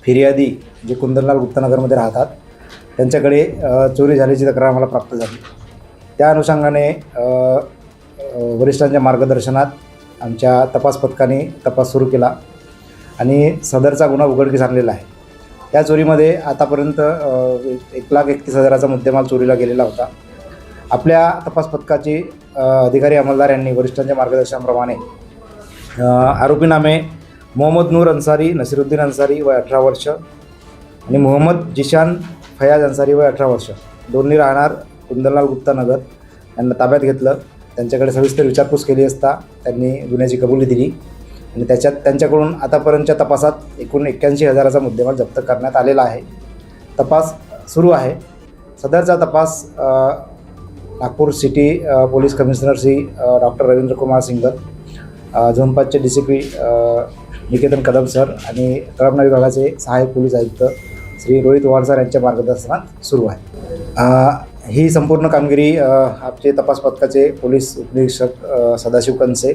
फिर्यादी जे कुंदनलाल गुप्तानगरमध्ये राहतात त्यांच्याकडे चोरी झाल्याची तक्रार आम्हाला प्राप्त झाली। त्या अनुषंगाने वरिष्ठांच्या मार्गदर्शनात आमच्या तपास पथकाने तपास सुरू केला आणि सदरचा गुन्हा उघडकीस आणलेला आहे। त्या चोरीमध्ये आतापर्यंत 1,31,000चा मुद्देमाल चोरीला गेलेला होता। आपल्या तपास पथकाचे अधिकारी अंमलदार यांनी वरिष्ठांच्या मार्गदर्शनाप्रमाणे आरोपीनामे मोहम्मद नूर अन्सारी, नसीरुद्दीन अन्सारी वय 18 वर्ष आणि मोहम्मद जिशान फयाज अन्सारी वय 18 वर्ष, दोन्ही राहणार कुंदनलाल गुप्तानगर यांना ताब्यात घेतलं। त्यांच्याकडे सविस्तर विचारपूस केली असता त्यांनी गुन्ह्याची कबुली दिली आणि त्यांच्याकडून आतापर्यंतच्या तपासात एकूण 81,000चा मुद्देमाल जप्त करण्यात आलेला आहे। तपास सुरू आहे। सदरचा तपास Nagpur city police commissioner Shri doctor Ravindra Kumar Singal, zone 5चे DCP निकेतन कदम सर आणि कळमना विभागाचे सहाय्यक पोलीस आयुक्त श्री रोहित वाड सर यांच्या मार्गदर्शनात सुरू आहे। ही संपूर्ण कामगिरी आमचे तपास पथकाचे पोलीस उपनिरीक्षक सदाशिव कंसे,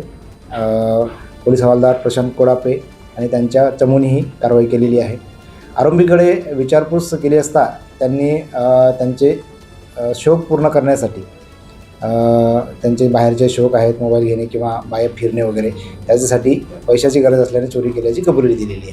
पोलीस हवालदार प्रशांत कोडापे आणि त्यांच्या चमूने ही कारवाई केलेली आहे। आरोपीकडे विचारपूस केली असता त्यांनी त्यांचे शौक पूर्ण करण्यासाठी त्यांचे बाहेरचे शौक आहेत, मोबाईल घेणे किंवा बाहेर फिरणे वगैरे, त्याच्यासाठी पैशाची गरज असल्याने चोरी केल्याची कबुली दिलेली आहे।